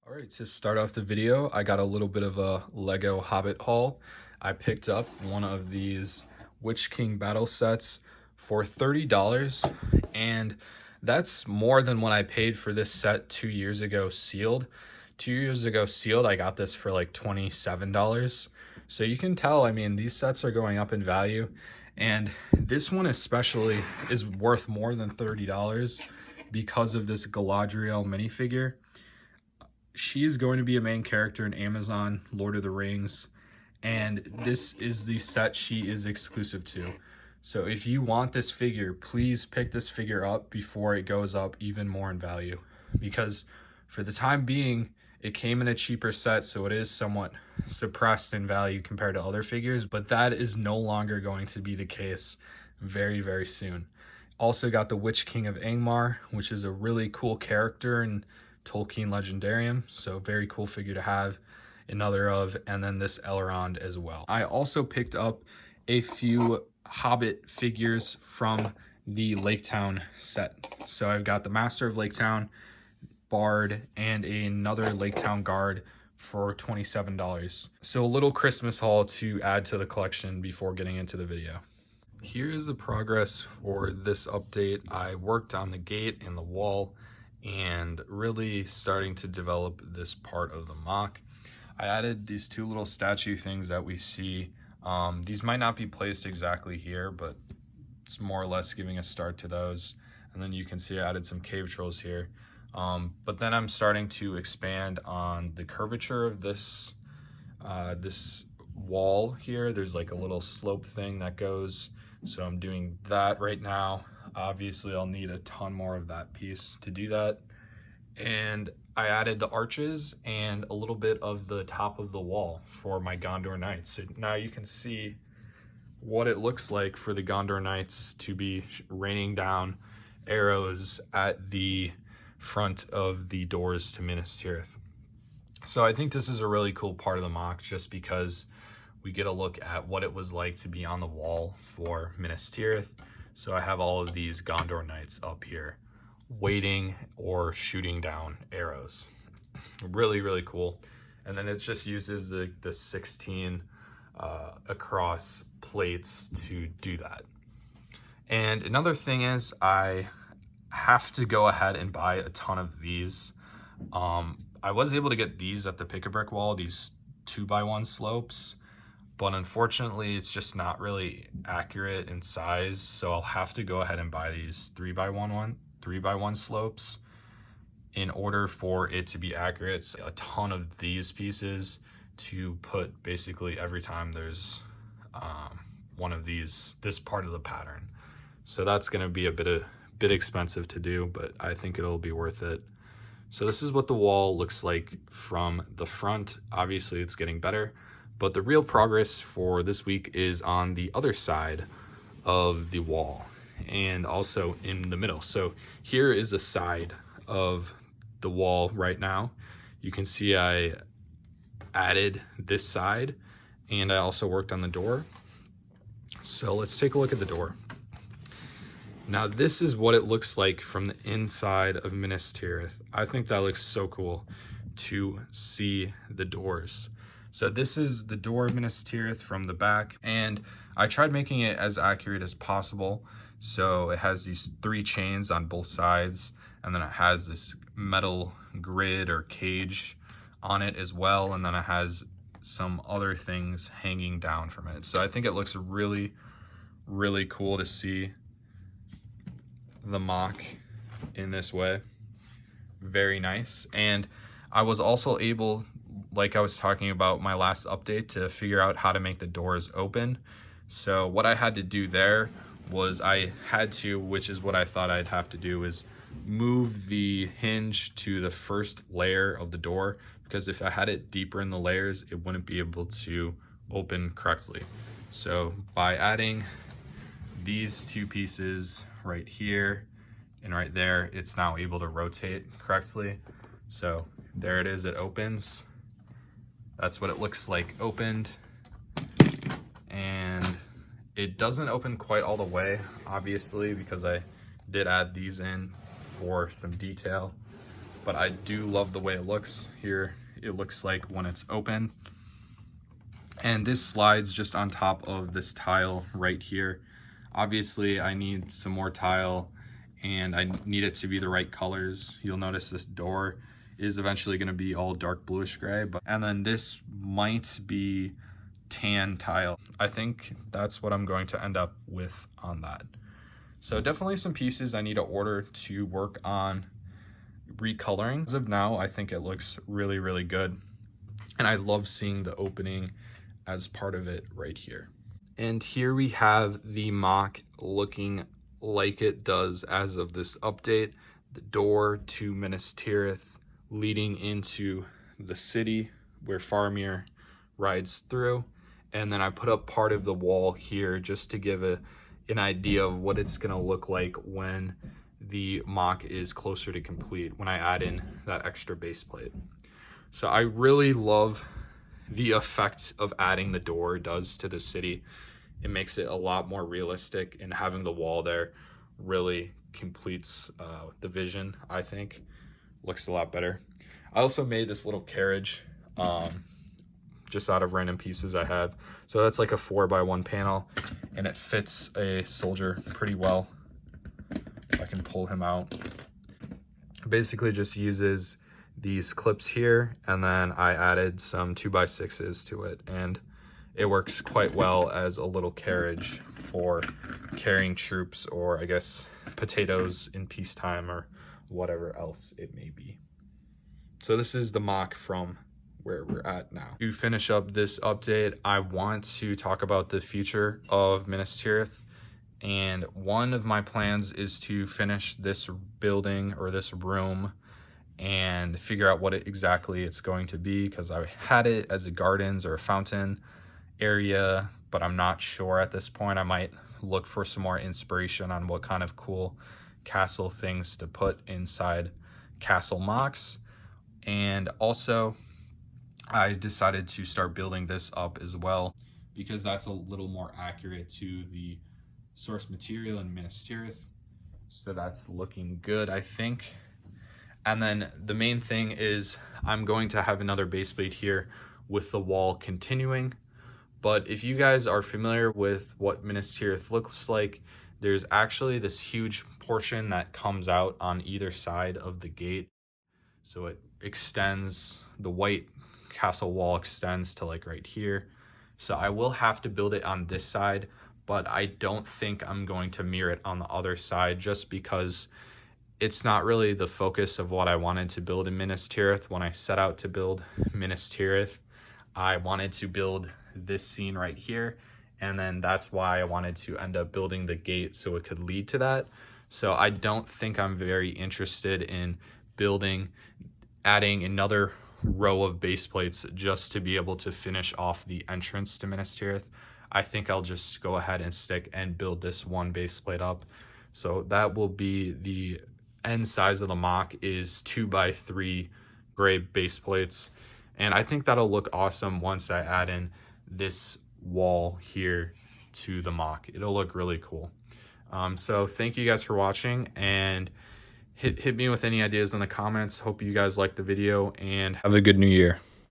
All right, to start off the video, I got a little bit of a Lego Hobbit haul. I picked up one of these Witch King battle sets for $30, and that's more than what I paid for this set 2 years ago sealed. 2 years ago sealed, I got this for like $27. So you can tell, I mean, these sets are going up in value, and this one especially is worth more than $30 because of this Galadriel minifigure. She is going to be a main character in Amazon Lord of the Rings, and this is the set she is exclusive to. So if you want this figure, please pick this figure up before it goes up even more in value, because for the time being it came in a cheaper set, so it is somewhat suppressed in value compared to other figures, but that is no longer going to be the case very soon. Also got the Witch King of Angmar, which is a really cool character and Tolkien Legendarium, so very cool figure to have another of, and then this Elrond as well. I also picked up a few Hobbit figures from the Laketown set. So I've got the Master of Laketown, Bard, and another Laketown Guard for $27. So a little Christmas haul to add to the collection before getting into the video. Here's the progress for this update. I worked on the gate and the wall and really starting to develop this part of the mock. I added these two little statue things that we see. These might not be placed exactly here, but it's more or less giving a start to those. And then you can see I added some cave trolls here. But then I'm starting to expand on the curvature of this wall here. There's like a little slope thing that goes. So I'm doing that right now. Obviously, I'll need a ton more of that piece to do that. And I added the arches and a little bit of the top of the wall for my Gondor Knights. So now you can see what it looks like for the Gondor Knights to be raining down arrows at the front of the doors to Minas Tirith. So I think this is a really cool part of the mock, just because we get a look at what it was like to be on the wall for Minas Tirith. So I have all of these Gondor Knights up here waiting or shooting down arrows. Really cool. And then it just uses the 16 across plates to do that. And another thing is I have to go ahead and buy a ton of these. I was able to get these at the Pick-a-Brick wall, these 2x1 slopes, but unfortunately it's just not really accurate in size, so I'll have to go ahead and buy these 3x1 slopes in order for it to be accurate. So a ton of these pieces to put basically every time there's one of these, this part of the pattern. So that's going to be a bit expensive to do, but I think it'll be worth it. So this is what the wall looks like from the front. Obviously it's getting better, but the real progress for this week is on the other side of the wall and also in the middle. So here is the side of the wall right now. You can see I added this side and I also worked on the door. So let's take a look at the door. Now this is what it looks like from the inside of Minas Tirith. I think that looks so cool to see the doors. So this is the door of Minas Tirith from the back, and I tried making it as accurate as possible. So it has these 3 chains on both sides, and then it has this metal grid or cage on it as well, and then it has some other things hanging down from it. So I think it looks really cool to see the mock in this way. Very nice. And I was also able, like I was talking about my last update, to figure out how to make the doors open. So what I had to do there was I had to, which is what I thought I'd have to do, is move the hinge to the first layer of the door, because if I had it deeper in the layers, it wouldn't be able to open correctly. So by adding these 2 pieces right here and right there, it's now able to rotate correctly. So there it is, it opens. That's what it looks like opened. And it doesn't open quite all the way, obviously, because I did add these in for some detail. but I do love the way it looks. Here it looks like when it's open. And this slides just on top of this tile right here. Obviously I need some more tile and I need it to be the right colors. You'll notice this door is eventually going to be all dark bluish gray, and then this might be tan tile. I think that's what I'm going to end up with on that. So definitely some pieces I need to order to work on recoloring. As of now, I think it looks really, really good. And I love seeing the opening as part of it right here. And here we have the mock looking like it does as of this update. The door to Minas Tirith leading into the city where Faramir rides through. And then I put up part of the wall here just to give an idea of what it's gonna look like when the mock is closer to complete, when I add in that extra base plate. So I really love the effect of adding the door does to the city. It makes it a lot more realistic, and having the wall there really completes the vision. I think looks a lot better. I also made this little carriage just out of random pieces I have. So that's like a 4x1 panel, and it fits a soldier pretty well. I can pull him out. Basically just uses these clips here, and then I added some 2x6s to it, and it works quite well as a little carriage for carrying troops, or I guess potatoes in peacetime, or whatever else it may be. So this is the mock from where we're at now. To finish up this update, I want to talk about the future of Minas Tirith. And one of my plans is to finish this building or this room and figure out what exactly it's going to be, because I had it as a gardens or a fountain area, but I'm not sure at this point. I might look for some more inspiration on what kind of cool castle things to put inside castle mocks. And also I decided to start building this up as well, because that's a little more accurate to the source material in Minas Tirith. So that's looking good, I think. And then the main thing is I'm going to have another base plate here with the wall continuing. But if you guys are familiar with what Minas Tirith looks like, there's actually this huge portion that comes out on either side of the gate. So it extends, the white castle wall extends to like right here. So I will have to build it on this side, but I don't think I'm going to mirror it on the other side, just because it's not really the focus of what I wanted to build in Minas Tirith. When I set out to build Minas Tirith, I wanted to build this scene right here, and then that's why I wanted to end up building the gate so it could lead to that. So I don't think I'm very interested in adding another row of base plates just to be able to finish off the entrance to Minas Tirith. I think I'll just go ahead and stick and build this one base plate up. So that will be the end size of the mock, is 2x3 gray base plates. And I think that'll look awesome once I add in this wall here to the mock. It'll look really cool. So thank you guys for watching, and hit me with any ideas in the comments. Hope you guys liked the video, and have a good new year.